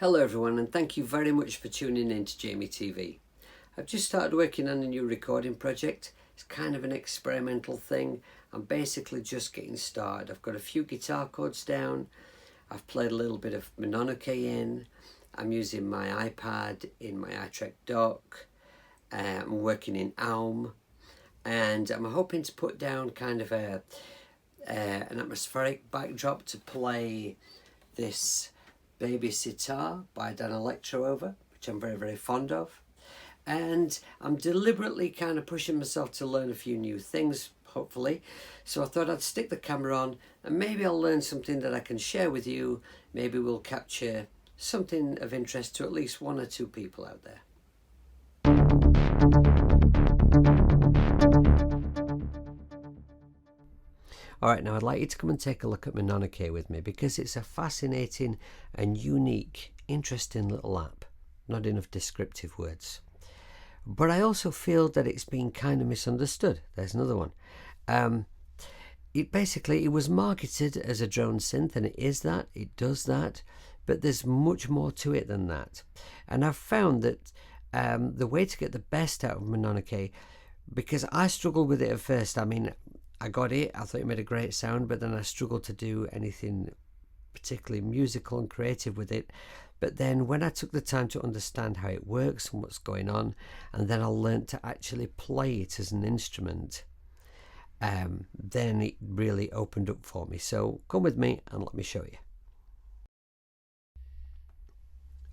Hello everyone, and thank you very much for tuning in to Jamie TV. I've just started working on a new recording project. It's kind of an experimental thing. I'm basically just getting started. I've got a few guitar chords down. I've played a little bit of Mononoke in. I'm using my iPad in my iTrack dock. I'm working in Aum, and I'm hoping to put down kind of an atmospheric backdrop to play this Baby Sitar by Danelectro over, which I'm very, very fond of. And I'm deliberately kind of pushing myself to learn a few new things, hopefully. So I thought I'd stick the camera on and maybe I'll learn something that I can share with you. Maybe we'll capture something of interest to at least one or two people out there. Alright, now I'd like you to come and take a look at Mononoke with me because it's a fascinating and unique, interesting little app. Not enough descriptive words. But I also feel that it's been kind of misunderstood. There's another one. It was marketed as a drone synth, and it does that, but there's much more to it than that. And I've found that the way to get the best out of Mononoke, because I struggled with it at first. I mean, I got it, I thought it made a great sound, but then I struggled to do anything particularly musical and creative with it. But then when I took the time to understand how it works and what's going on, and then I learned to actually play it as an instrument, then it really opened up for me. So come with me and let me show you.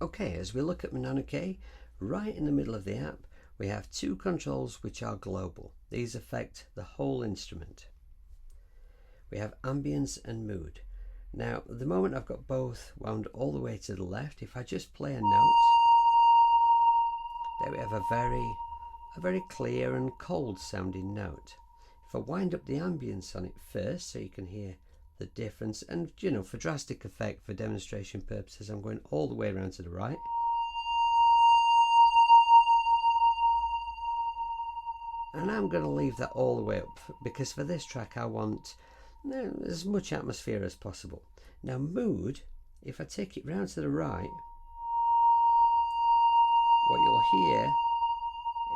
Okay, as we look at Mononoke, right in the middle of the app, we have two controls which are global. These affect the whole instrument. We have ambience and mood. Now, at the moment I've got both wound all the way to the left. If I just play a note, there we have a very clear and cold sounding note. If I wind up the ambience on it first so you can hear the difference, and for drastic effect, for demonstration purposes, I'm going all the way around to the right. And I'm going to leave that all the way up because for this track I want as much atmosphere as possible. Now mood, if I take it round to the right, what you'll hear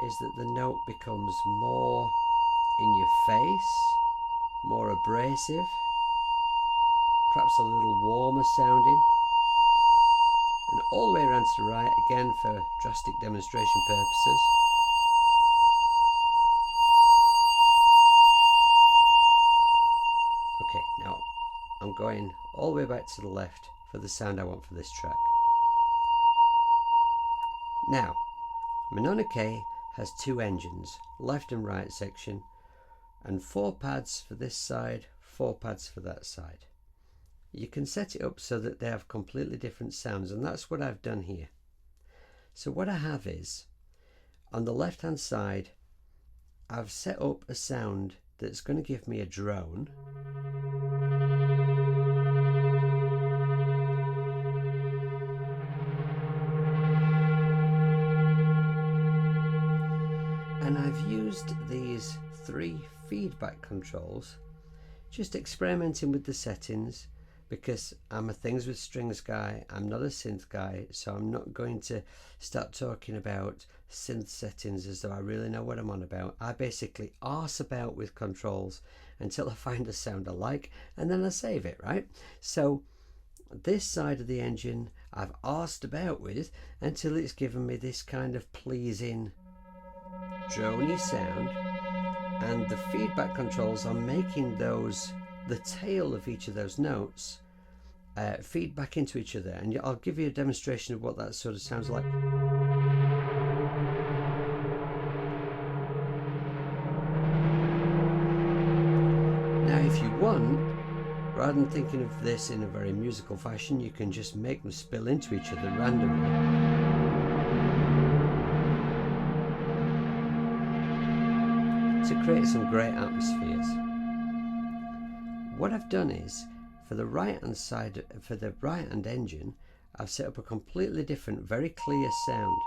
is that the note becomes more in your face, more abrasive, perhaps a little warmer sounding. And all the way around to the right, again for drastic demonstration purposes. Okay, now I'm going all the way back to the left for the sound I want for this track. Now, Mononoke has two engines, left and right section, and 4 pads for this side, 4 pads for that side. You can set it up so that they have completely different sounds, and that's what I've done here. So what I have is, on the left hand side, I've set up a sound that's going to give me a drone. And I've used these 3 feedback controls, just experimenting with the settings, because I'm a things with strings guy, I'm not a synth guy, so I'm not going to start talking about synth settings as though I really know what I'm on about. I basically arse about with controls until I find a sound I like, and then I save it, right? So this side of the engine I've arsed about with until it's given me this kind of pleasing droney sound, and the feedback controls are making the tail of each of those notes feed back into each other, and I'll give you a demonstration of what that sort of sounds like. Now if you want, rather than thinking of this in a very musical fashion, you can just make them spill into each other randomly. To create some great atmospheres. What I've done is, for the right hand side, for the right hand engine, I've set up a completely different, very clear sound.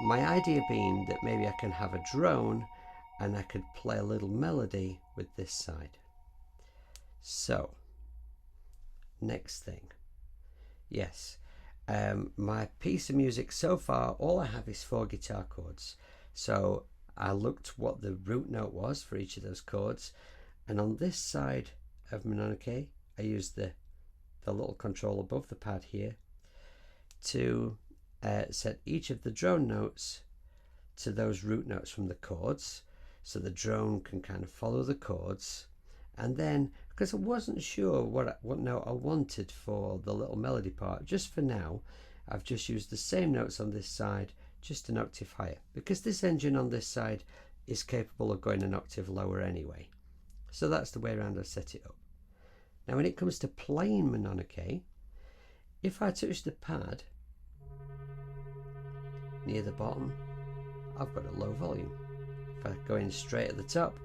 My idea being that maybe I can have a drone and I could play a little melody with this side. So, next thing. Yes. My piece of music so far, all I have is 4 guitar chords. So I looked what the root note was for each of those chords, and on this side of Mononoke I used the little control above the pad here to set each of the drone notes to those root notes from the chords, so the drone can kind of follow the chords. And then, because I wasn't sure what note I wanted for the little melody part, just for now I've just used the same notes on this side, just an octave higher, because this engine on this side is capable of going an octave lower anyway. So that's the way around I set it up. Now when it comes to playing Mononoke, if I touch the pad near the bottom, I've got a low volume. If I go in straight at the top,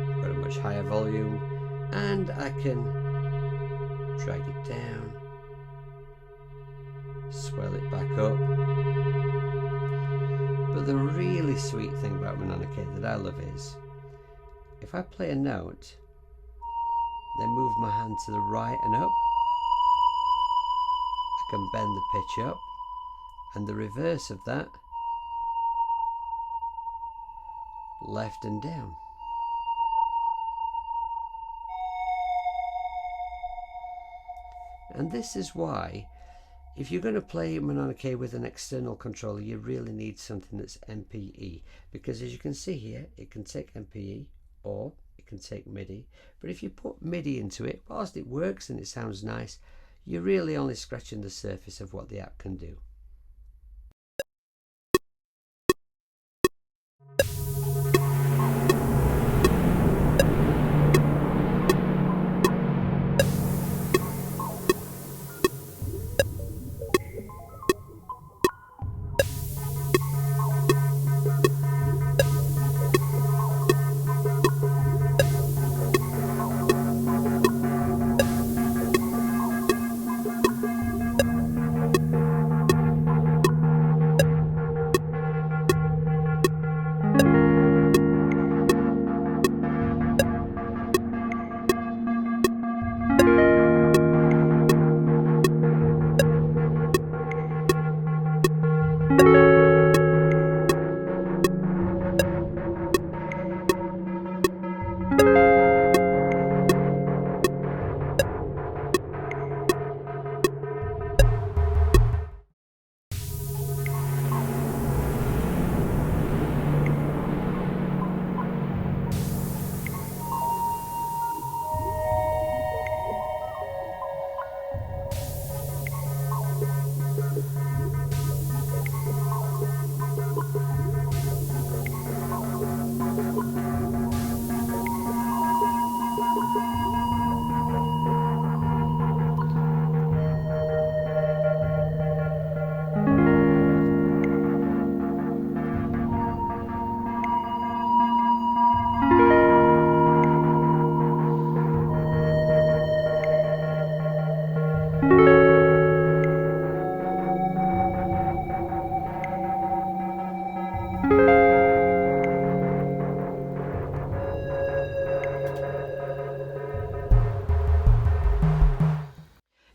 I've got a much higher volume, and I can drag it down, swell it back up. But the really sweet thing about Mononoke that I love is, if I play a note, then move my hand to the right and up, I can bend the pitch up, and the reverse of that, left and down. And this is why, if you're going to play Mononoke with an external controller, you really need something that's MPE, because as you can see here, it can take MPE or it can take MIDI. But if you put MIDI into it, whilst it works and it sounds nice, you're really only scratching the surface of what the app can do.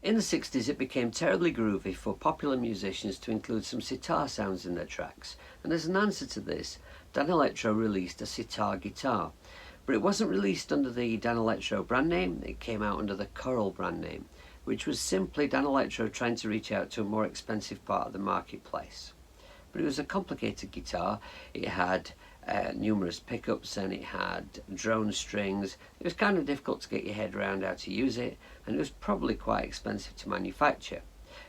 In the 60s it became terribly groovy for popular musicians to include some sitar sounds in their tracks, and as an answer to this, Danelectro released a sitar guitar. But it wasn't released under the Danelectro brand name, it came out under the Coral brand name, which was simply Danelectro trying to reach out to a more expensive part of the marketplace. But it was a complicated guitar. It had numerous pickups and it had drone strings. It was kind of difficult to get your head around how to use it, and it was probably quite expensive to manufacture.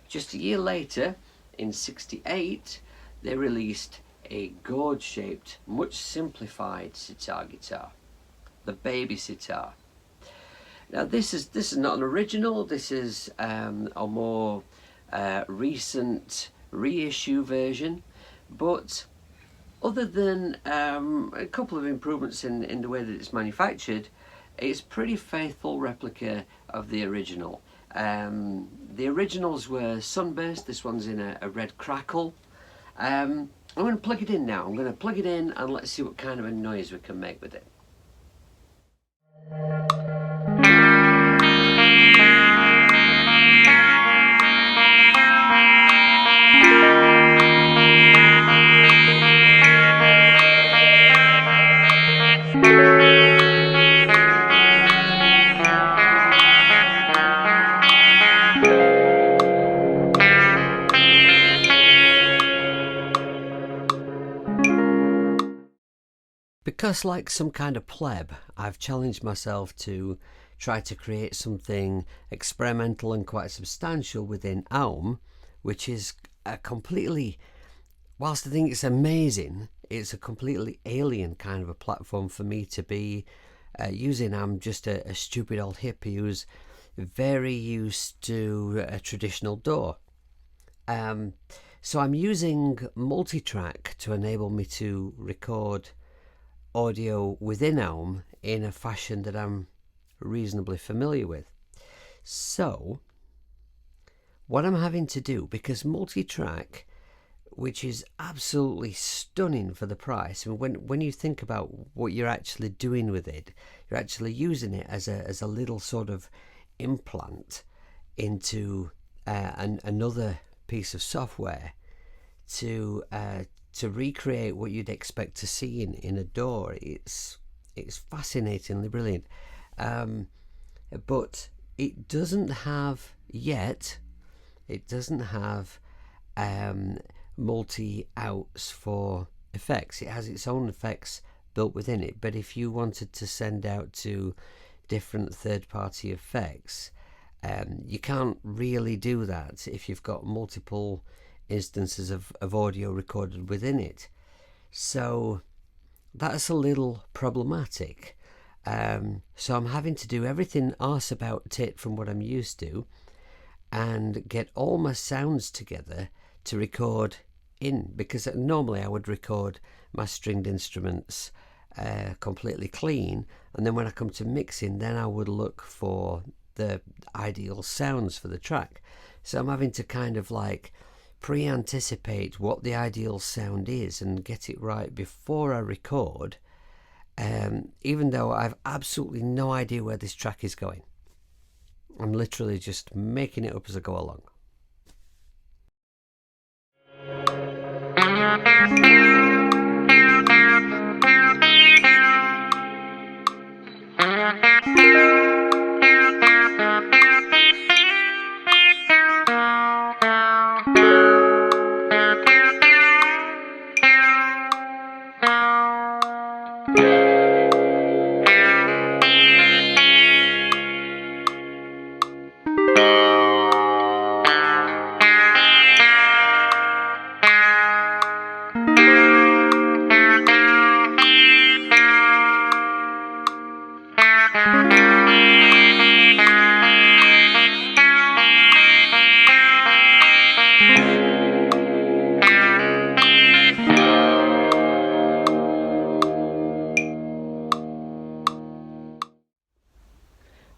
Just a year later, in '68, they released a gourd-shaped, much simplified sitar guitar, the Baby Sitar. Now this is not an original, this is a more recent reissue version, but other than a couple of improvements in the way that it's manufactured, it's a pretty faithful replica of the original. The originals were sunburst, this one's in a red crackle. I'm going to plug it in now. I'm going to plug it in and let's see what kind of a noise we can make with it. because, like some kind of pleb, I've challenged myself to try to create something experimental and quite substantial within Aum, which is a completely, whilst I think it's amazing, it's a completely alien kind of a platform for me to be using. I'm just a stupid old hippie who's very used to a traditional DAW. So I'm using multi-track to enable me to record audio within Aum in a fashion that I'm reasonably familiar with. So what I'm having to do, because multi-track, which is absolutely stunning for the price, and when you think about what you're actually doing with it, you're actually using it as a little sort of implant into another piece of software to recreate what you'd expect to see in a DAW. It's fascinatingly brilliant, but it doesn't have yet. It doesn't have multi-outs for effects. It has its own effects built within it, but if you wanted to send out to different third-party effects, you can't really do that if you've got multiple instances of audio recorded within it. So that's a little problematic. So I'm having to do everything arse about tit from what I'm used to and get all my sounds together to record in, because normally I would record my stringed instruments completely clean, and then when I come to mixing, then I would look for the ideal sounds for the track. So I'm having to kind of like pre-anticipate what the ideal sound is and get it right before I record, even though I've absolutely no idea where this track is going. I'm literally just making it up as I go along.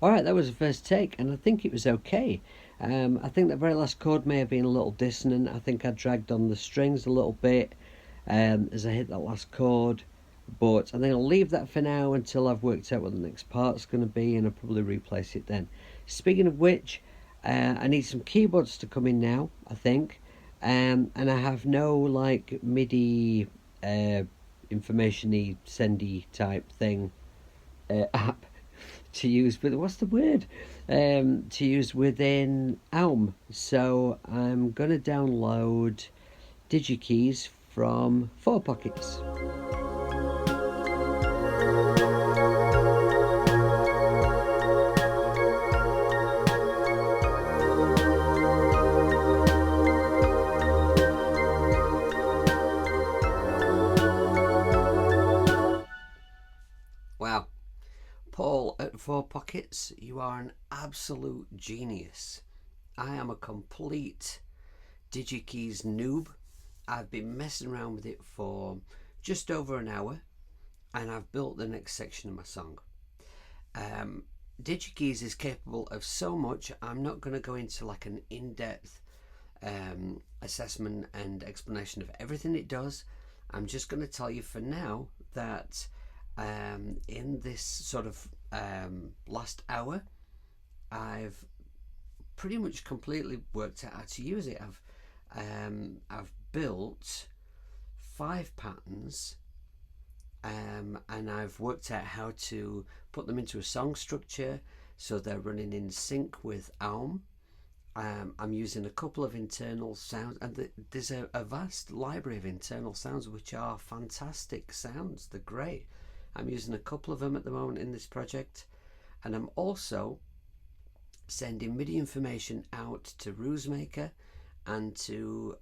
Alright, that was the first take, and I think it was okay. I think the very last chord may have been a little dissonant. I think I dragged on the strings a little bit as I hit that last chord, but I think I'll leave that for now until I've worked out what the next part's going to be, and I'll probably replace it then. Speaking of which, I need some keyboards to come in now, I think, and I have no like MIDI information-y, sendy type thing app to use, but what's the word, to use within Aum. So I'm gonna download DigiKeys from 4Pockets. Wow, Paul at 4Pockets, you are an absolute genius. I am a complete DigiKeys noob. I've been messing around with it for just over an hour, and I've built the next section of my song. DigiKeys is capable of so much. I'm not going to go into like an in-depth assessment and explanation of everything it does. I'm just going to tell you for now that in this sort of last hour, I've pretty much completely worked out how to use it. I've built 5 patterns, and I've worked out how to put them into a song structure so they're running in sync with Aum. I'm using a couple of internal sounds, and there's a vast library of internal sounds which are fantastic sounds. They're great. I'm using a couple of them at the moment in this project, and I'm also sending MIDI information out to RuseMaker and to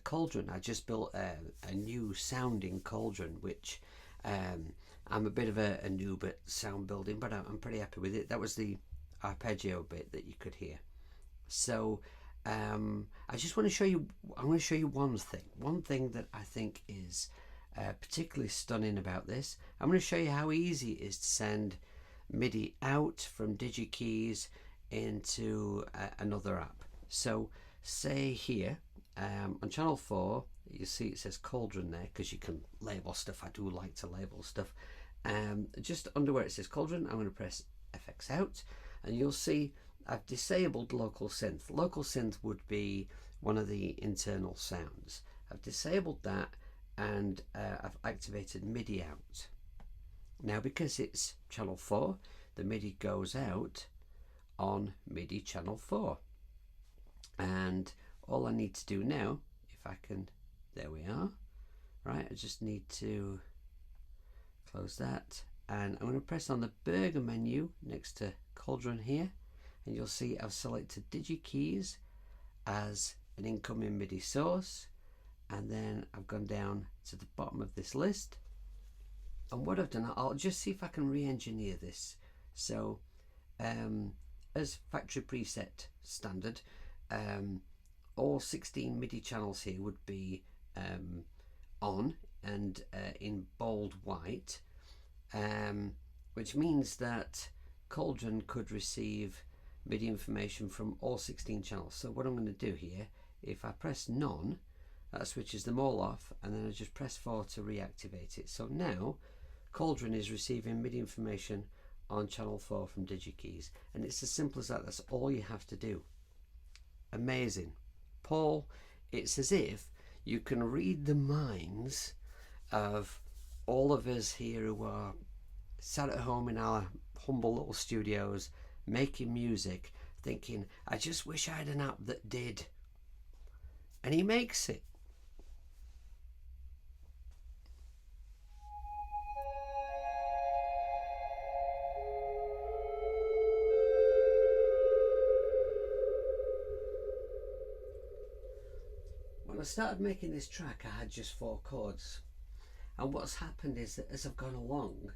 Cauldron. I just built a new sounding Cauldron, which I'm a bit of a noob at sound building, but I'm pretty happy with it. That was the arpeggio bit that you could hear. So I just want to show you, I'm going to show you one thing that I think is particularly stunning about this. I'm going to show you how easy it is to send MIDI out from DigiKeys into another app. So say here on channel 4, you see it says Cauldron there, because you can label stuff. I do like to label stuff. Just under where it says Cauldron, I'm going to press FX out, and you'll see I've disabled local synth. Local synth would be one of the internal sounds. I've disabled that, and I've activated MIDI out. Now, because it's channel 4, the MIDI goes out on MIDI channel 4. And all I need to do now, if I can, there we are. Right, I just need to close that, and I'm going to press on the burger menu next to Cauldron here, and you'll see I've selected DigiKeys as an incoming MIDI source, and then I've gone down to the bottom of this list, and what I've done, I'll just see if I can re-engineer this. So as factory preset standard, all 16 MIDI channels here would be on and in bold white, which means that Cauldron could receive MIDI information from all 16 channels. So what I'm going to do here, if I press none, that switches them all off, and then I just press 4 to reactivate it. So now Cauldron is receiving MIDI information on channel 4 from DigiKeys, and it's as simple as that. That's all you have to do. Amazing. Paul, it's as if you can read the minds of all of us here who are sat at home in our humble little studios making music, thinking, I just wish I had an app that did. And he makes it. When I started making this track, I had just 4 chords, and what's happened is that as I've gone along,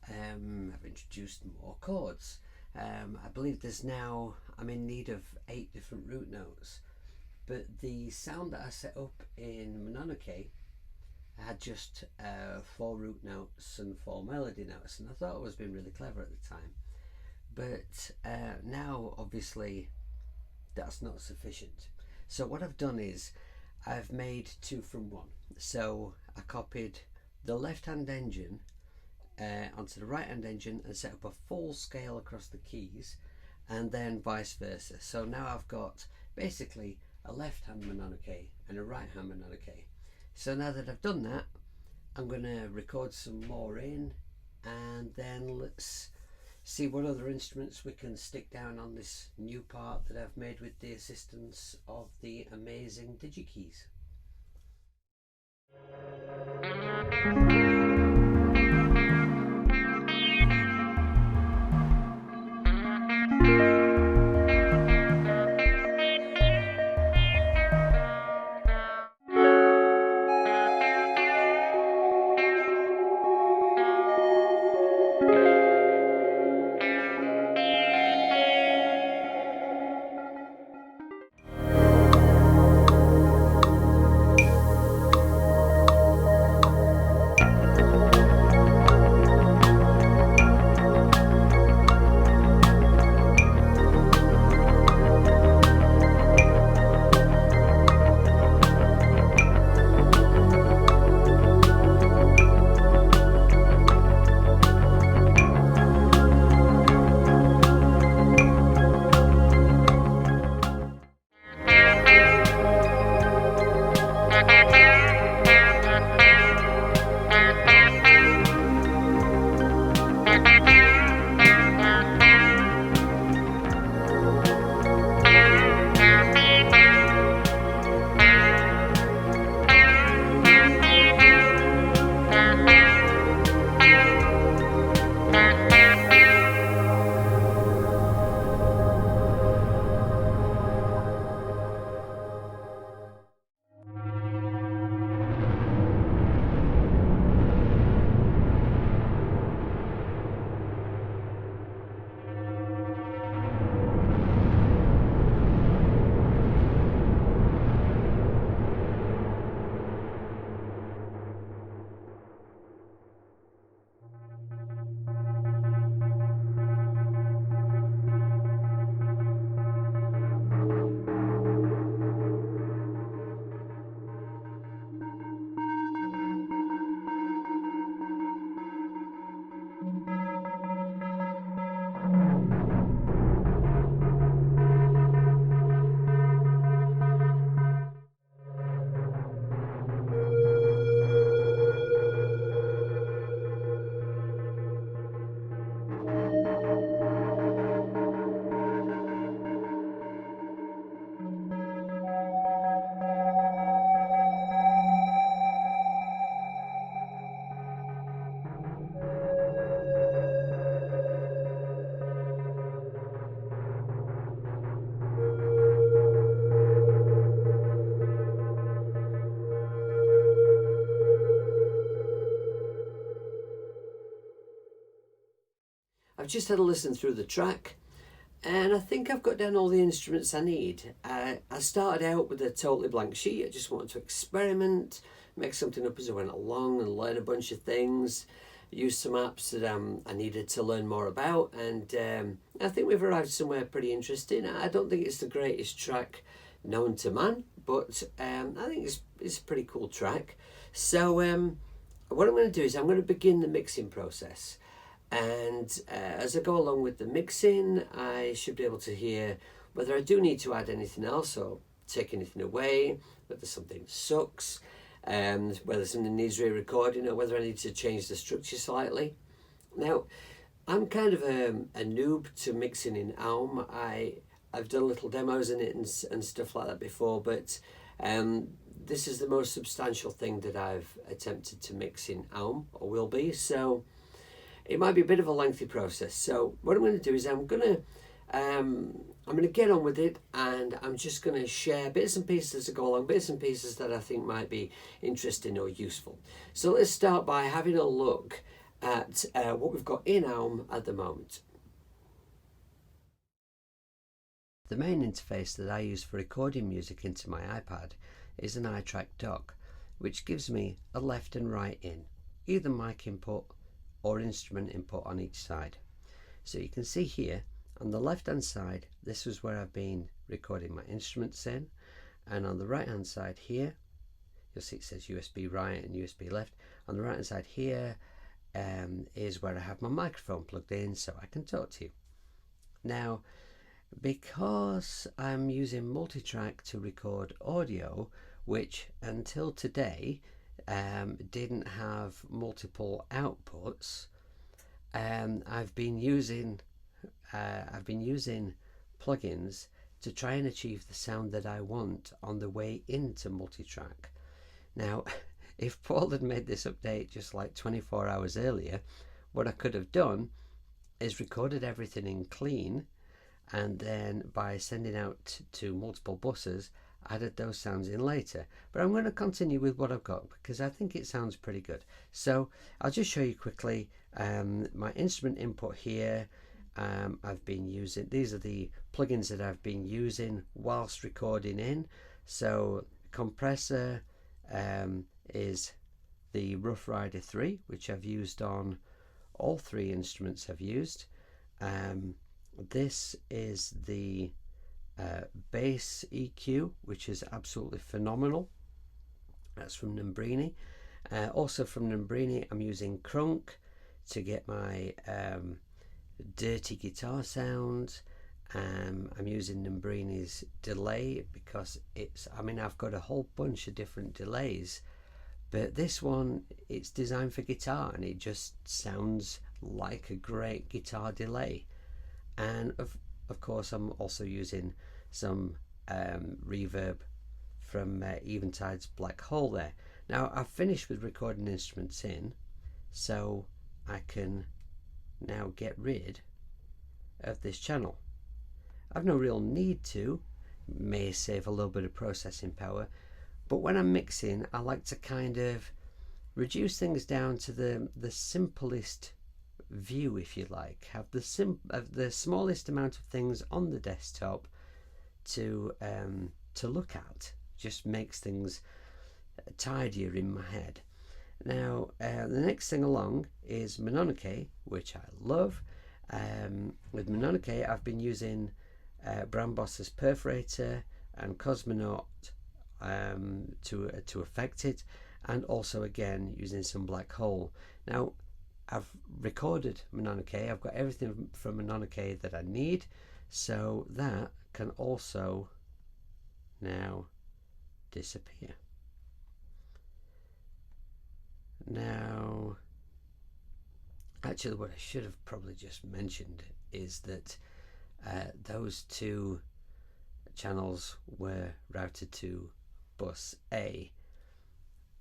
I've introduced more chords. I believe there's now, I'm in need of 8 different root notes, but the sound that I set up in Mononoke had just 4 root notes and 4 melody notes, and I thought it was being really clever at the time. But now obviously that's not sufficient. So what I've done is I've made 2 from 1. So I copied the left hand engine onto the right hand engine and set up a full scale across the keys, and then vice versa. So now I've got basically a left hand Mononoke and a right hand Mononoke. So now that I've done that, I'm going to record some more in, and then let's see what other instruments we can stick down on this new part that I've made with the assistance of the amazing DigiKeys. I've just had a listen through the track, and I think I've got down all the instruments I need. I started out with a totally blank sheet. I just wanted to experiment, make something up as I went along and learn a bunch of things, use some apps that I needed to learn more about, and I think we've arrived somewhere pretty interesting. I don't think it's the greatest track known to man, but I think it's a pretty cool track. So what I'm going to do is I'm going to begin the mixing process. And as I go along with the mixing, I should be able to hear whether I do need to add anything else or take anything away, whether something sucks, whether something needs re-recording, or whether I need to change the structure slightly. Now, I'm kind of a noob to mixing in Aum. I've done little demos in it and stuff like that before, but this is the most substantial thing that I've attempted to mix in Aum, or will be, so it might be a bit of a lengthy process. So what I'm going to do is I'm going to get on with it, and I'm just going to share bits and pieces as I go along, bits and pieces that I think might be interesting or useful. So let's start by having a look at what we've got in Aum at the moment. The main interface that I use for recording music into my iPad is an iTrack dock, which gives me a left and right in, either mic input or instrument input on each side. So you can see here on the left hand side, this is where I've been recording my instruments in, and on the right hand side here, you'll see it says USB right and USB left. On the right hand side here is where I have my microphone plugged in so I can talk to you. Now, because I'm using multitrack to record audio, which until today didn't have multiple outputs, I've been using plugins to try and achieve the sound that I want on the way into multitrack. Now, if Paul had made this update just like 24 hours earlier, what I could have done is recorded everything in clean, and then by sending out to multiple buses, added those sounds in later. But I'm going to continue with what I've got because I think it sounds pretty good. So I'll just show you quickly my instrument input here. I've been using, these are the plugins that I've been using whilst recording in. So compressor is the Rough Rider 3, which I've used on all three instruments I've used. This is the bass EQ, which is absolutely phenomenal. That's from Numbrini. Also from Numbrini, I'm using Crunk to get my dirty guitar sounds. I'm using Numbrini's delay because I've got a whole bunch of different delays, but this one, it's designed for guitar and it just sounds like a great guitar delay. And of course, I'm also using some reverb from Eventide's Black Hole there. Now, I've finished with recording instruments in, so I can now get rid of this channel. I've no real need to, may save a little bit of processing power, but when I'm mixing, I like to kind of reduce things down to the simplest view, if you like, have the smallest amount of things on the desktop to look at. Just makes things tidier in my head. Now the next thing along is Mononoke, which I love. With Mononoke, I've been using Bram Bos's Perforator and Cosmonaut to affect it, and also again using some Black Hole. Now, I've recorded Mononoke, I've got everything from Mononoke that I need, so that can also now disappear. Now, actually what I should have probably just mentioned is that those two channels were routed to bus A,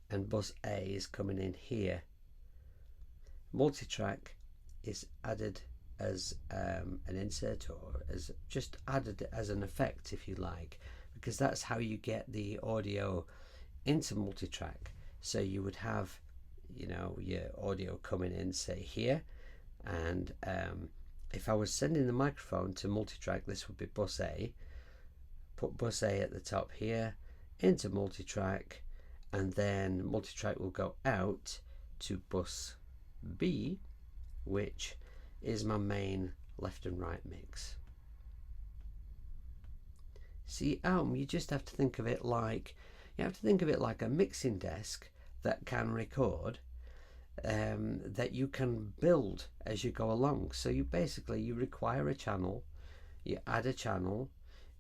and bus A is coming in here. Multitrack is added as an insert, or as just added as an effect, if you like, because that's how you get the audio into multitrack. So you would have, you know, your audio coming in, say here, and if I was sending the microphone to multitrack, this would be bus A. Put bus A at the top here, into multitrack, and then multitrack will go out to bus B, which is my main left and right mix. See, you just have to think of it like a mixing desk that can record, that you can build as you go along. So you require a channel, you add a channel,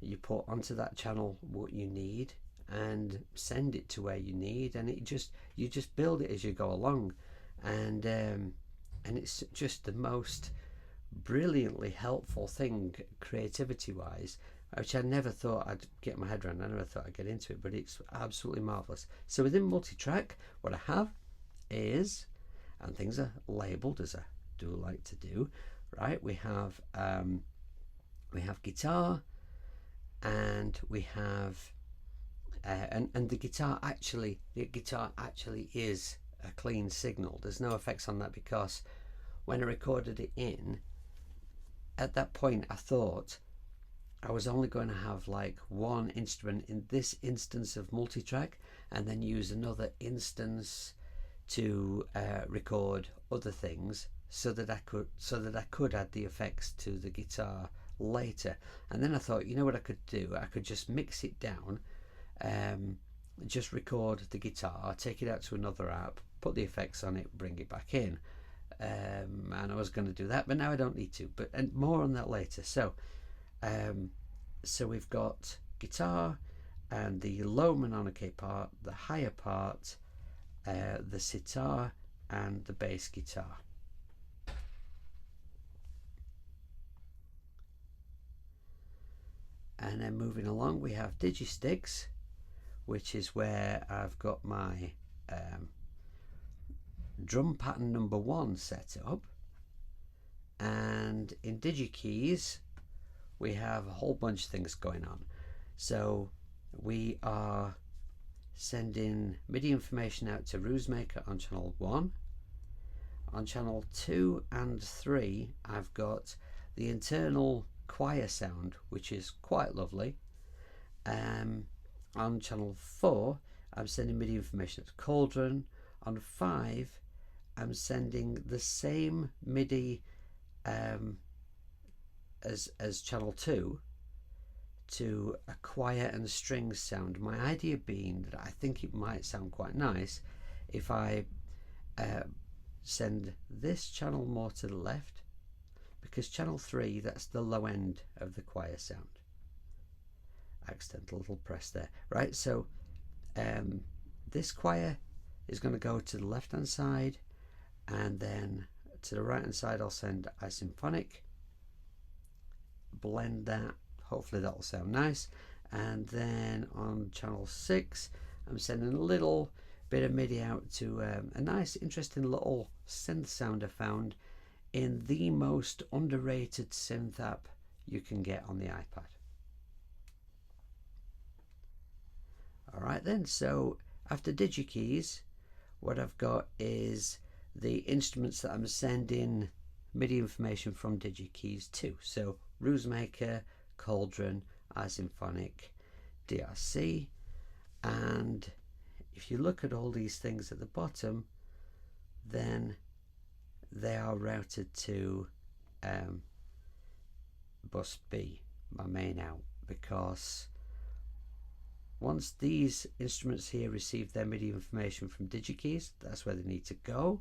you put onto that channel what you need and send it to where you need, and you just build it as you go along, and it's just the most brilliantly helpful thing creativity wise, which I never thought I'd get my head around. I never thought I'd get into it, but it's absolutely marvelous. So within multitrack, what I have is, and things are labeled as I do like to do, right? We have guitar, and we have and the guitar actually is a clean signal. There's no effects on that, because when I recorded it in, at that point I thought I was only going to have like one instrument in this instance of multitrack, and then use another instance to record other things, so that I could add the effects to the guitar later. And then I thought, you know what I could do? I could just mix it down, just record the guitar, take it out to another app, put the effects on it, bring it back in. And I was going to do that, but now I don't need to. And more on that later. So we've got guitar and the low Mononoke part, the higher part, the sitar, and the bass guitar. And then moving along, we have Digisticks, which is where I've got my drum pattern number 1 set up. And in DigiKeys, we have a whole bunch of things going on. So we are sending MIDI information out to Rusemaker on channel 1. On channel 2 and 3, I've got the internal choir sound, which is quite lovely. On channel 4, I'm sending MIDI information to Cauldron. On 5, I'm sending the same MIDI as channel 2 to a choir and strings sound. My idea being that I think it might sound quite nice if I send this channel more to the left, because channel 3, that's the low end of the choir sound. Accidental little press there. Right, so this choir is going to go to the left hand side, and then to the right hand side I'll send isymphonic, blend that, hopefully that will sound nice. And then on channel 6 I'm sending a little bit of MIDI out to a nice interesting little synth sound I found in the most underrated synth app you can get on the iPad. Alright then, so after DigiKeys, what I've got is the instruments that I'm sending MIDI information from DigiKeys to. So Rusemaker, Cauldron, isymphonic, DRC, and if you look at all these things at the bottom, then they are routed to bus B, my main out, because once these instruments here receive their MIDI information from DigiKeys, that's where they need to go,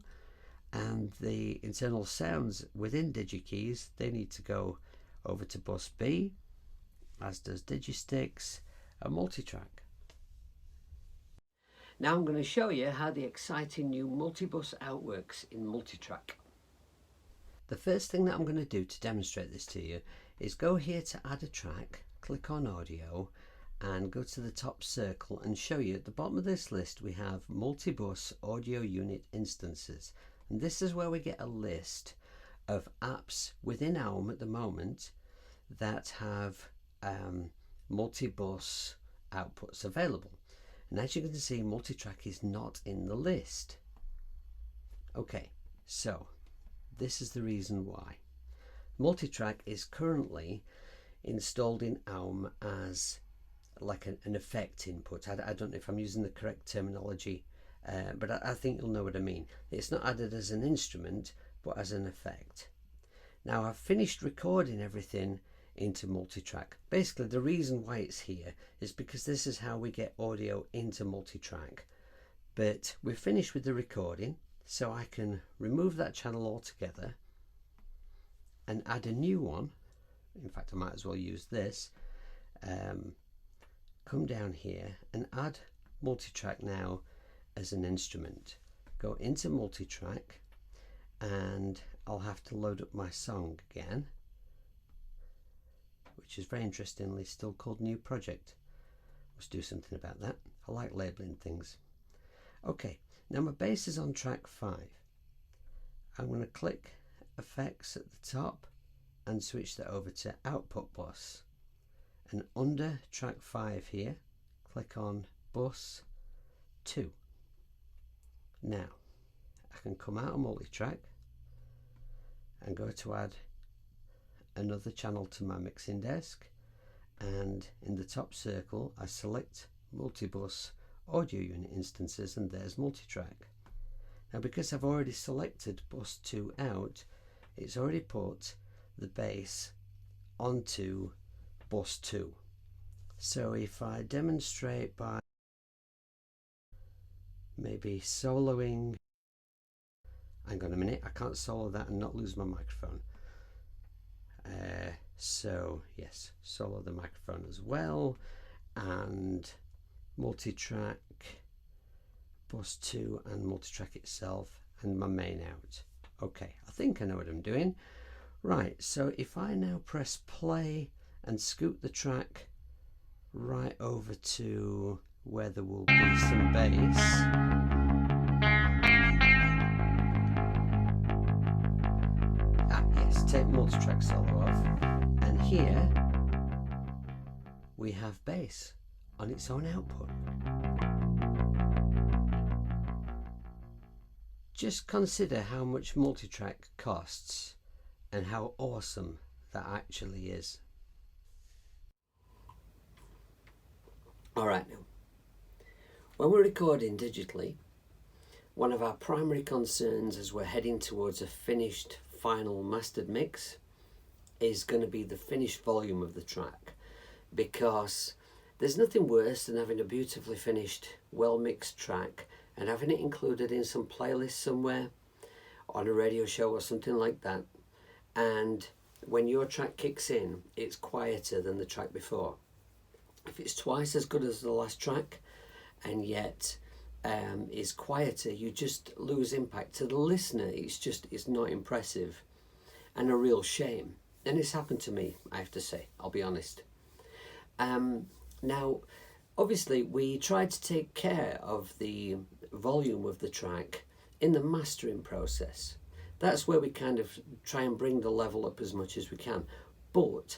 and the internal sounds within DigiKeys, they need to go over to bus B, as does Digisticks and Multitrack. Now I'm going to show you how the exciting new multibus out works in Multitrack. The first thing that I'm going to do to demonstrate this to you is go here to add a track, click on audio, and go to the top circle and show you at the bottom of this list we have multibus audio unit instances, and this is where we get a list of apps within ALM at the moment that have multibus outputs available. And as you can see, Multitrack is not in the list. Okay, so this is the reason why. Multitrack is currently installed in Aum as like an effect input. I don't know if I'm using the correct terminology, but I think you'll know what I mean. It's not added as an instrument, but as an effect. Now I've finished recording everything into Multitrack. Basically the reason why it's here is because this is how we get audio into Multitrack. But we're finished with the recording, so I can remove that channel altogether and add a new one. In fact, I might as well use this. Come down here and add Multitrack now as an instrument. Go into Multitrack and I'll have to load up my song again, which is very interestingly still called New Project. Must do something about that. I like labeling things. Okay, now my bass is on track 5. I'm going to click Effects at the top and switch that over to Output Bus. And under track 5 here, click on Bus 2. Now, I can come out of Multitrack and go to add another channel to my mixing desk, and in the top circle I select Multibus audio unit instances, and there's Multitrack. Now because I've already selected Bus 2 out, it's already put the bass onto Bus 2. So if I demonstrate by maybe soloing, hang on a minute, I can't solo that and not lose my microphone. So yes, solo the microphone as well, and Multitrack, Bus 2 and Multitrack itself, and my main out. Okay, I think I know what I'm doing. Right, so if I now press play and scoot the track right over to where there will be some bass. Yes, take Multitrack solo off, and here we have bass on its own output. Just consider how much Multitrack costs and how awesome that actually is. Alright, now, when we're recording digitally, one of our primary concerns as we're heading towards a finished final mastered mix is going to be the finished volume of the track, because there's nothing worse than having a beautifully finished, well mixed track and having it included in some playlist somewhere on a radio show or something like that, and when your track kicks in it's quieter than the track before. If it's twice as good as the last track and yet is quieter, you just lose impact. To the listener it's not impressive, and a real shame. And it's happened to me, I have to say, I'll be honest. Now obviously we tried to take care of the volume of the track in the mastering process. That's where we kind of try and bring the level up as much as we can, but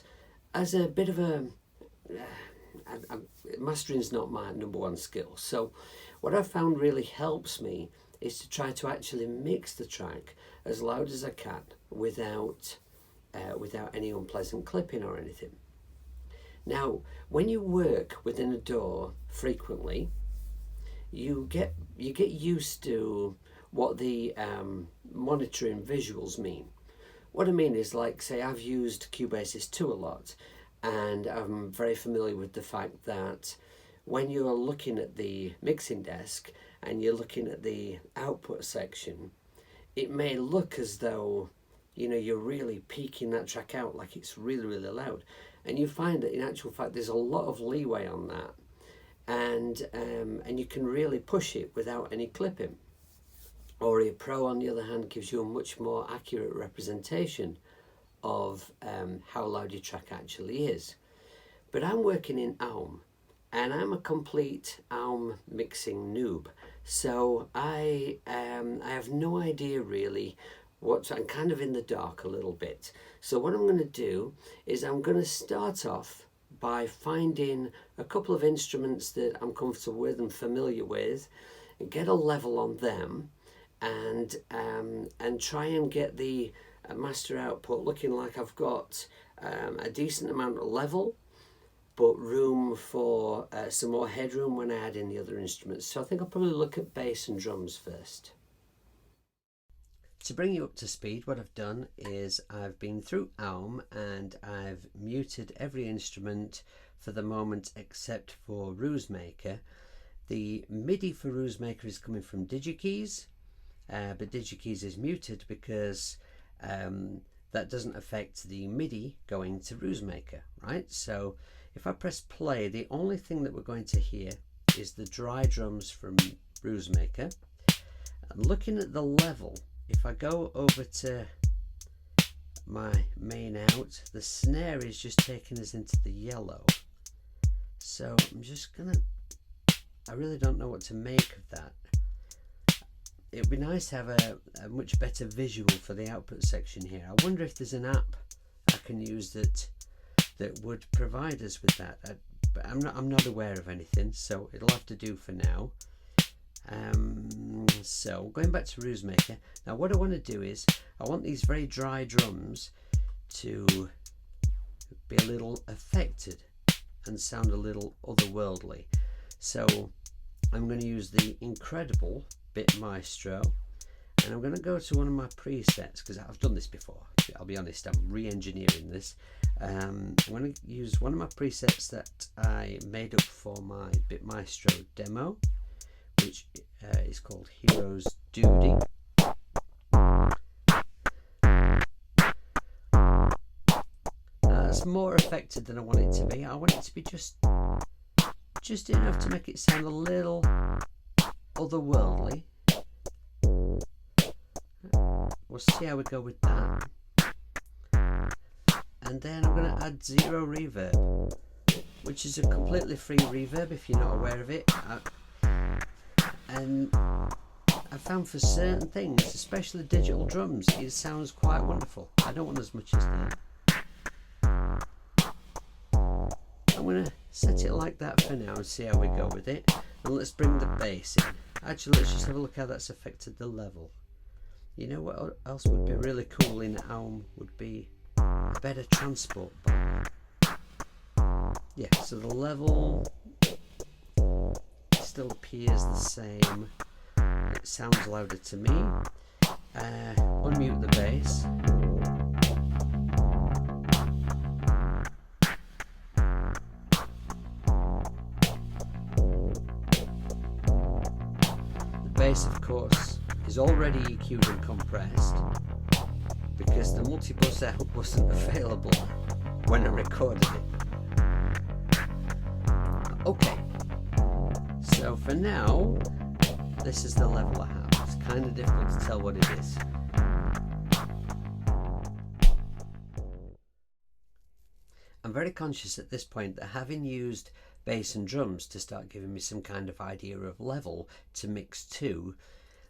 as a bit of a mastering's not my number one skill, so what I found really helps me is to try to actually mix the track as loud as I can without any unpleasant clipping or anything. Now, when you work within a DAW frequently, you get used to what the monitoring visuals mean. What I mean is, like, say I've used Cubase 2 a lot, and I'm very familiar with the fact that when you're looking at the mixing desk and you're looking at the output section, it may look as though, you know, you're really peaking that track out, like it's really, really loud. And you find that in actual fact there's a lot of leeway on that, and you can really push it without any clipping. Audio Pro, on the other hand, gives you a much more accurate representation of how loud your track actually is. But I'm working in Aum, and I'm a complete Aum mixing noob, so I have no idea really I'm kind of in the dark a little bit. So what I'm going to do is I'm going to start off by finding a couple of instruments that I'm comfortable with and familiar with, and get a level on them, and try and get the a master output looking like I've got a decent amount of level, but room for some more headroom when I add in the other instruments. So I think I'll probably look at bass and drums first. To bring you up to speed, what I've done is I've been through Aum and I've muted every instrument for the moment except for Rusemaker. The MIDI for Rusemaker is coming from DigiKeys, but DigiKeys is muted because that doesn't affect the MIDI going to Rusemaker, right? So if I press play, the only thing that we're going to hear is the dry drums from Rusemaker. And looking at the level, if I go over to my main out, the snare is just taking us into the yellow. So I'm just gonna, I really don't know what to make of that. It would be nice to have a much better visual for the output section here. I wonder if there's an app I can use that would provide us with that. But I'm not aware of anything, so it'll have to do for now. So going back to Rusemaker, now what I want to do is I want these very dry drums to be a little affected and sound a little otherworldly. So I'm going to use the incredible Bit Maestro, and I'm going to go to one of my presets because I've done this before. I'll be honest, I'm re-engineering this. I'm going to use one of my presets that I made up for my Bit Maestro demo, which is called Hero's Duty. That's more affected than I want it to be. I want it to be just enough to make it sound a little otherworldly. We'll see how we go with that. And then I'm going to add zero reverb, which is a completely free reverb if you're not aware of it. And I found for certain things, especially digital drums, it sounds quite wonderful. I don't want as much as that. I'm going to set it like that for now and see how we go with it. And let's bring the bass in. Actually, let's just have a look how that's affected the level. You know what else would be really cool in Aum would be a better transport bar. Yeah, so the level still appears the same. It sounds louder to me. Unmute the bass. The bass, of course, is already EQ'd and compressed because the multi-bus out wasn't available when I recorded it. Okay, so for now, this is the level I have. It's kind of difficult to tell what it is. I'm very conscious at this point that having used bass and drums to start giving me some kind of idea of level to mix to,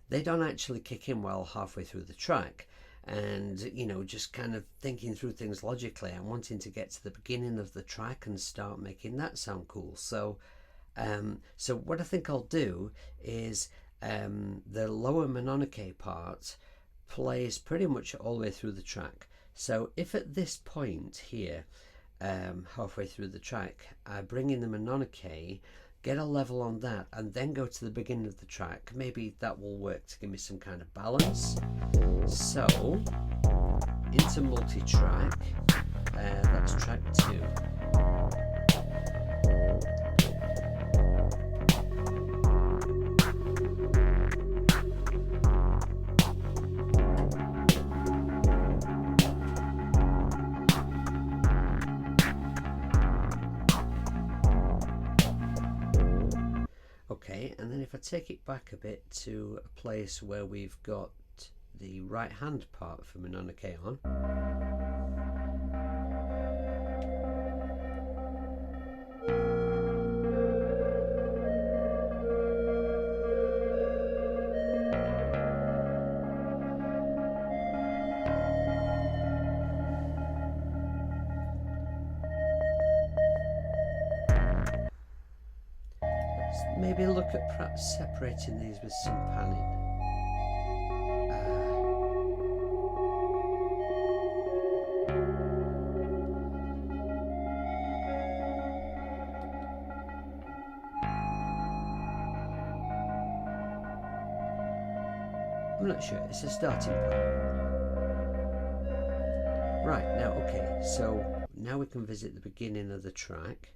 they don't actually kick in well halfway through the track. And, you know, just kind of thinking through things logically, I'm wanting to get to the beginning of the track and start making that sound cool. So so what I think I'll do is the lower Mononoke part plays pretty much all the way through the track. So if at this point here, halfway through the track, I bring in the Mononoke, get a level on that, and then go to the beginning of the track, maybe that will work to give me some kind of balance. So into multi-track, that's track 2. Okay, and then if I take it back a bit to a place where we've got the right hand part for Mononoke on. Maybe look at perhaps separating these with some panning. I'm not sure, it's a starting point. Right, now, okay, so now we can visit the beginning of the track.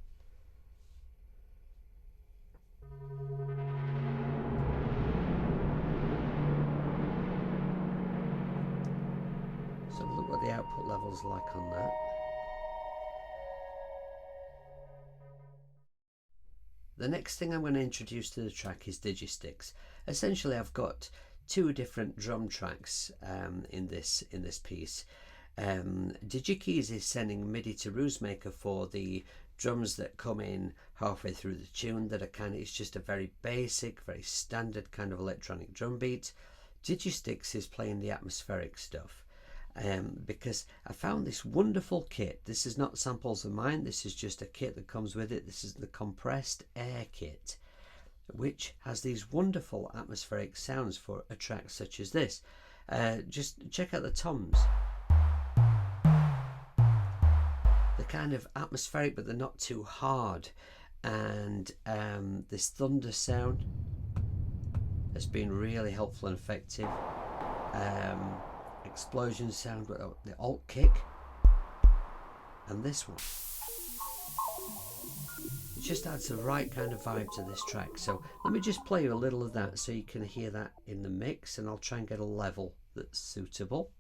So look what the output level's like on that. The next thing I'm going to introduce to the track is Digisticks. Essentially, I've got two different drum tracks in this piece. DigiKeys is sending MIDI to Roosemaker for the drums that come in halfway through the tune that are it's just a very basic, very standard kind of electronic drum beat. Digisticks is playing the atmospheric stuff. Because I found this wonderful kit. This is not samples of mine, this is just a kit that comes with it. This is the compressed air kit, which has these wonderful atmospheric sounds for a track such as this. Just check out the toms. They're kind of atmospheric, but they're not too hard. And this thunder sound has been really helpful and effective. Explosion sound with the alt kick, and this one, it just adds the right kind of vibe to this track. So let me just play you a little of that so you can hear that in the mix, and I'll try and get a level that's suitable.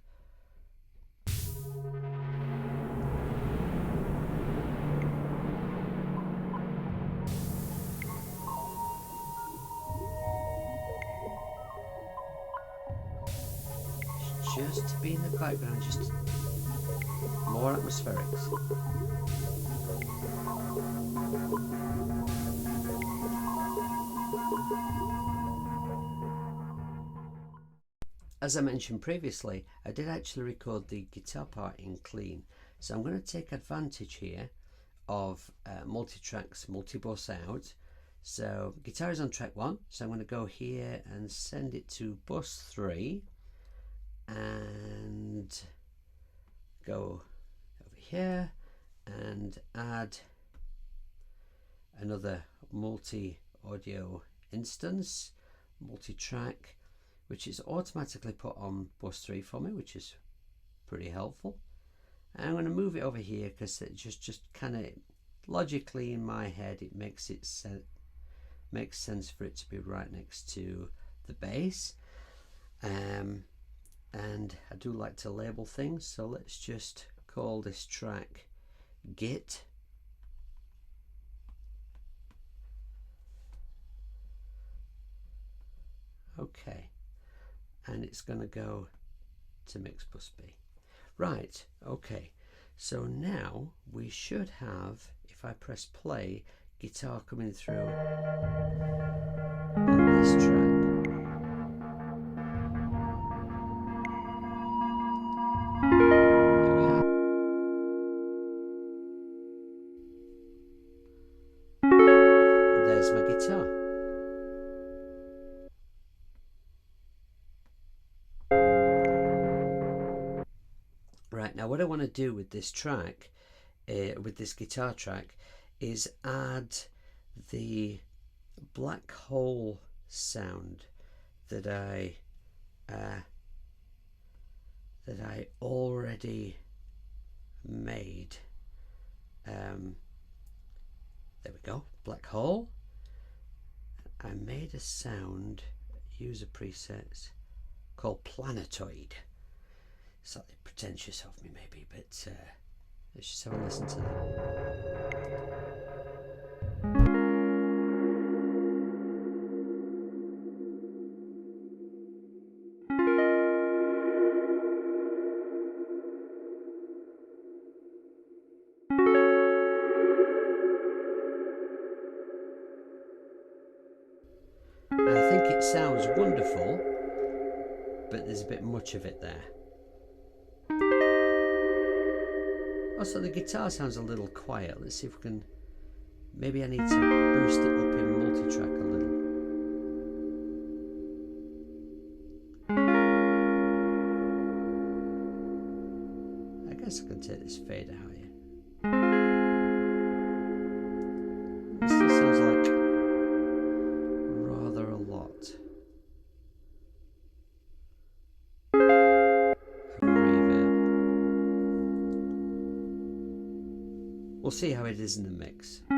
Just to be in the background, just more atmospherics. As I mentioned previously, I did actually record the guitar part in clean, so I'm going to take advantage here of multi-tracks, multi-bus out. So guitar is on track 1, so I'm going to go here and send it to bus 3. And go over here and add another multi-audio instance, multi-track, which is automatically put on bus 3 for me, which is pretty helpful. And I'm going to move it over here because it just kind of logically in my head it makes sense for it to be right next to the bass. And I do like to label things, so let's just call this track Git. Okay, and it's going to go to mix bus B. Right, okay, so now we should have, if I press play, guitar coming through on this track. There's my guitar. Right, now what I want to do with this track, with this guitar track, is add the black hole sound that I already made. There we go, black hole. I made a sound, user presets, called Planetoid. Slightly pretentious of me maybe, but let's just have a listen to that. I think it sounds wonderful, but there's a bit much of it there. Also, the guitar sounds a little quiet. Let's see if we can... Maybe I need to boost it up in multi-track a little. I guess I can take this fade out here. It still sounds like rather a lot. We'll see how it is in the mix. Ooh,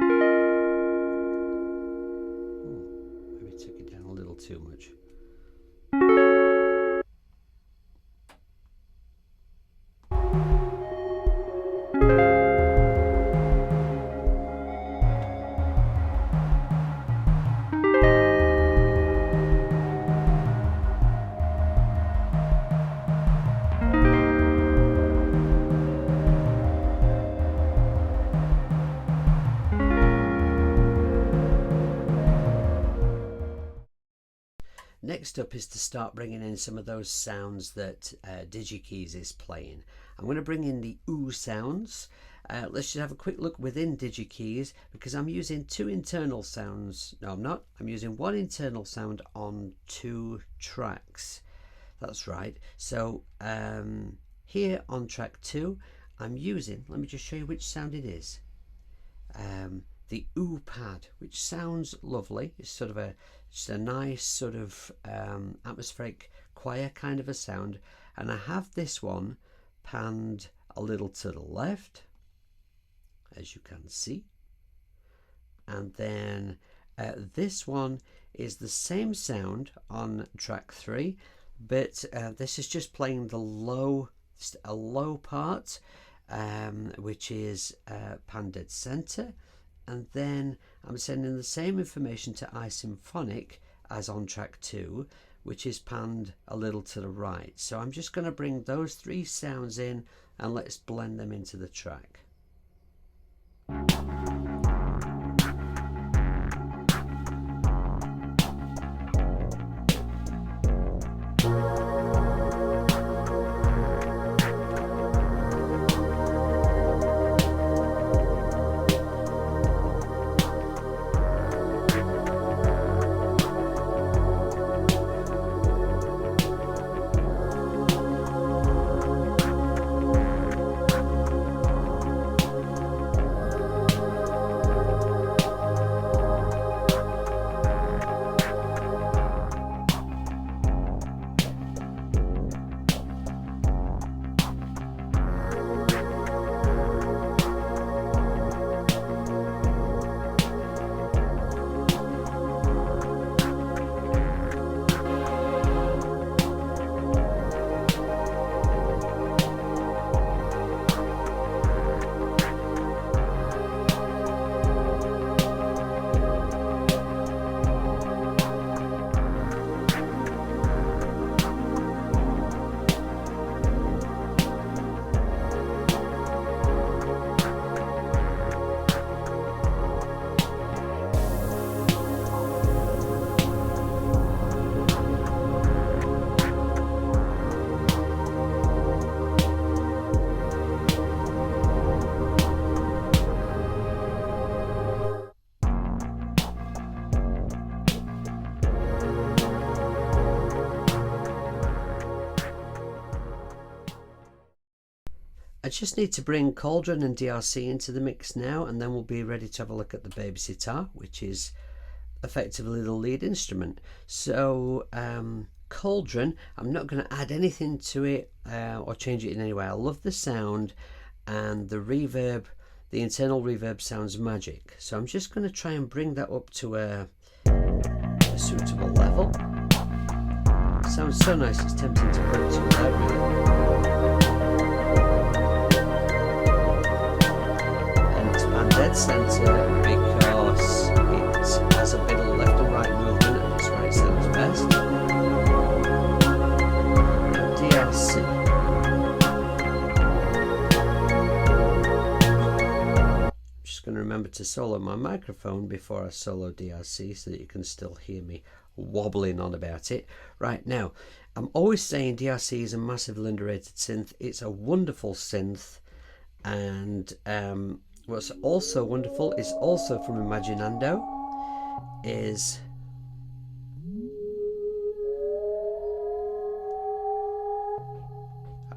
maybe took it down a little too much. Next up is to start bringing in some of those sounds that DigiKeys is playing. I'm going to bring in the ooh sounds. Let's just have a quick look within DigiKeys, because I'm using two internal sounds. No, I'm not. I'm using one internal sound on two tracks. That's right. So here on track 2, I'm using, let me just show you which sound it is. The ooh pad, which sounds lovely. It's sort of just a nice sort of atmospheric choir kind of a sound. And I have this one panned a little to the left, as you can see. And then this one is the same sound on track 3, but this is just playing the a low part, which is panned dead center. And then I'm sending the same information to iSymphonic as on track 2, which is panned a little to the right. So I'm just going to bring those 3 sounds in and let's blend them into the track. I just need to bring Cauldron and DRC into the mix now, and then we'll be ready to have a look at the Baby Sitar, which is effectively the lead instrument. So Cauldron, I'm not going to add anything to it or change it in any way. I love the sound, and the reverb, the internal reverb sounds magic. So I'm just going to try and bring that up to a suitable level. Sounds so nice, it's tempting to put it too loud really. Dead center because it has a bit of left and right movement, and that's where it sounds best. Now DRC. I'm just going to remember to solo my microphone before I solo DRC so that you can still hear me wobbling on about it. Right, now, I'm always saying DRC is a massively underrated synth. It's a wonderful synth, and what's also wonderful is also from Imaginando is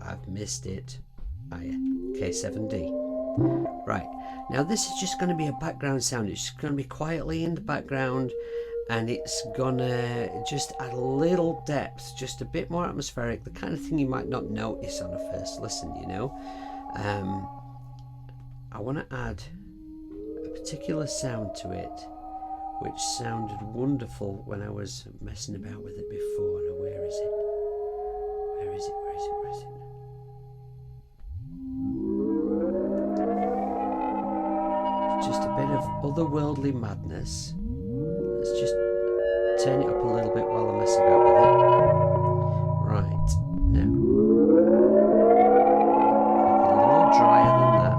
I've missed it. K7D. Right, now this is just going to be a background sound. It's just going to be quietly in the background, and it's gonna just add a little depth, just a bit more atmospheric, the kind of thing you might not notice on a first listen, you know. I want to add a particular sound to it, which sounded wonderful when I was messing about with it before. Now, where is it? Where is it? Where is it? Where is it? It's just a bit of otherworldly madness. Let's just turn it up a little bit while I mess about with it. Right, now make it a little drier than that.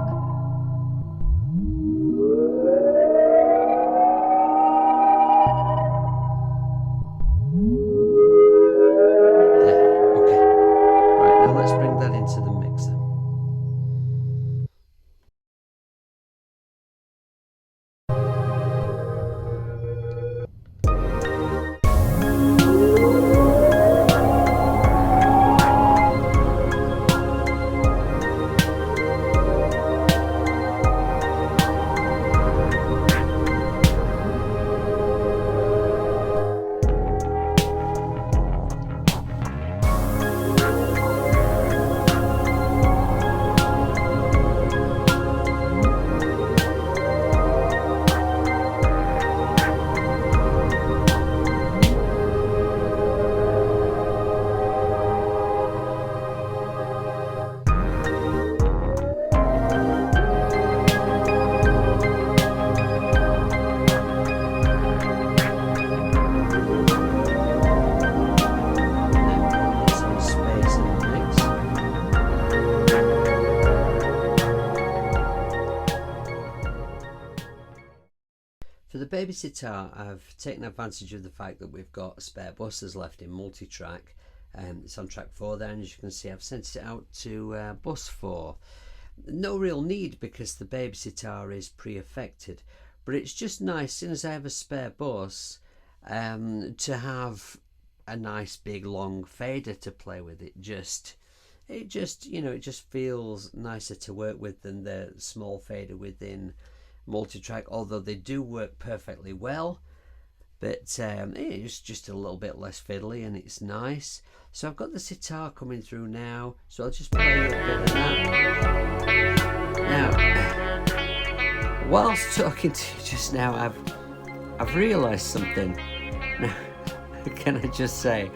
There, okay. Right, now let's bring that into the mixer. For the Baby Sitar, I've taken advantage of the fact that we've got spare buses left in multi-track. It's on track 4 there, and as you can see, I've sent it out to bus 4. No real need because the Baby Sitar is pre-affected, but it's just nice, as soon as I have a spare bus, to have a nice big long fader to play with. It just feels nicer to work with than the small fader within multi-track, although they do work perfectly well, but it's just a little bit less fiddly and it's nice. So I've got the sitar coming through now, so I'll just play a little bit of that. Now, whilst talking to you just now, I've realised something. Now, can I just say,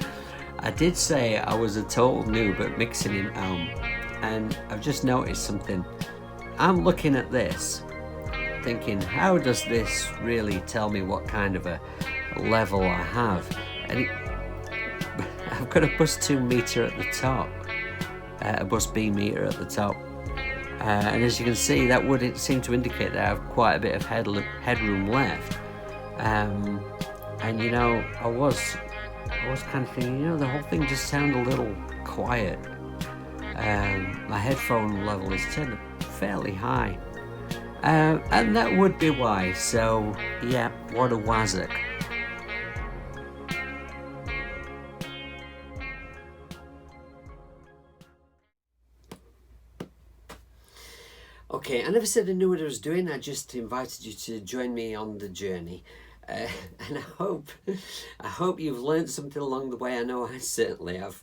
I did say I was a total noob at mixing in Elm, and I've just noticed something. I'm looking at this thinking, how does this really tell me what kind of a level I have? And I've got a bus 2 meter at the top, a bus B meter at the top, and as you can see, that would seem to indicate that I have quite a bit of headroom left. And you know, I was kind of thinking, you know, the whole thing just sounded a little quiet. My headphone level is turned up fairly high. And that would be why, so yeah, what a wazzock. Okay, I never said I knew what I was doing, I just invited you to join me on the journey. And I hope you've learned something along the way. I know I certainly have.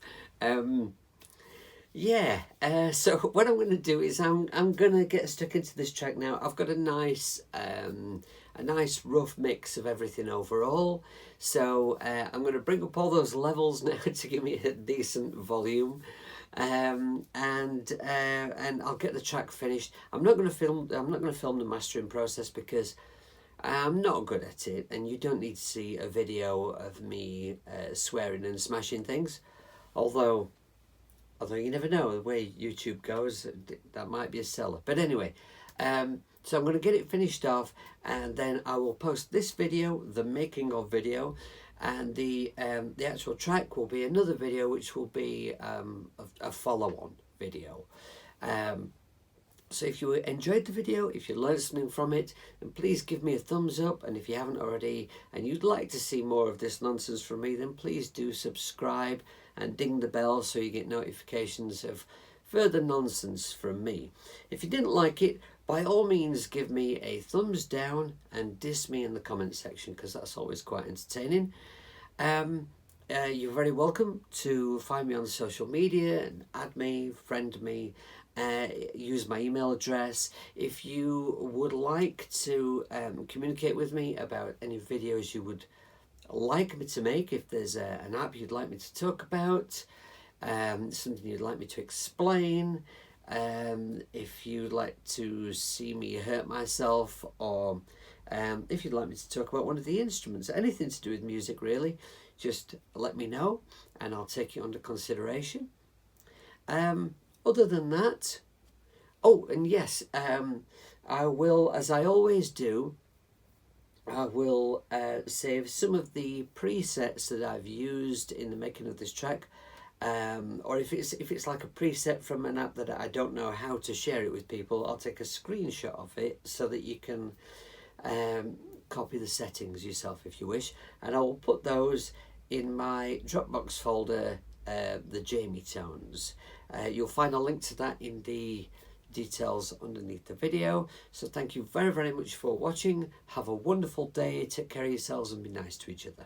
So what I'm going to do is I'm going to get stuck into this track now. I've got a nice rough mix of everything overall. So I'm going to bring up all those levels now to give me a decent volume, and I'll get the track finished. I'm not going to film the mastering process because I'm not good at it, and you don't need to see a video of me swearing and smashing things. Although you never know, the way YouTube goes, that might be a seller. But anyway, so I'm going to get it finished off, and then I will post this video, the making of video, and the actual track will be another video, which will be a follow-on video. So if you enjoyed the video, if you learned something from it, then please give me a thumbs up, and if you haven't already and you'd like to see more of this nonsense from me, then please do subscribe and ding the bell so you get notifications of further nonsense from me. If you didn't like it, by all means give me a thumbs down and diss me in the comment section, because that's always quite entertaining. You're very welcome to find me on social media and add me, friend me, use my email address. If you would like to communicate with me about any videos you would like me to make, if there's an app you'd like me to talk about, something you'd like me to explain, if you'd like to see me hurt myself, or if you'd like me to talk about one of the instruments, anything to do with music really, just let me know and I'll take it under consideration. Other than that, oh, and yes, I will, as I always do, I will save some of the presets that I've used in the making of this track, or if it's like a preset from an app that I don't know how to share it with people, I'll take a screenshot of it so that you can copy the settings yourself if you wish, and I will put those in my Dropbox folder, the Jamie Tones. You'll find a link to that in the details underneath the video. So thank you very, very much for watching. Have a wonderful day, take care of yourselves and be nice to each other.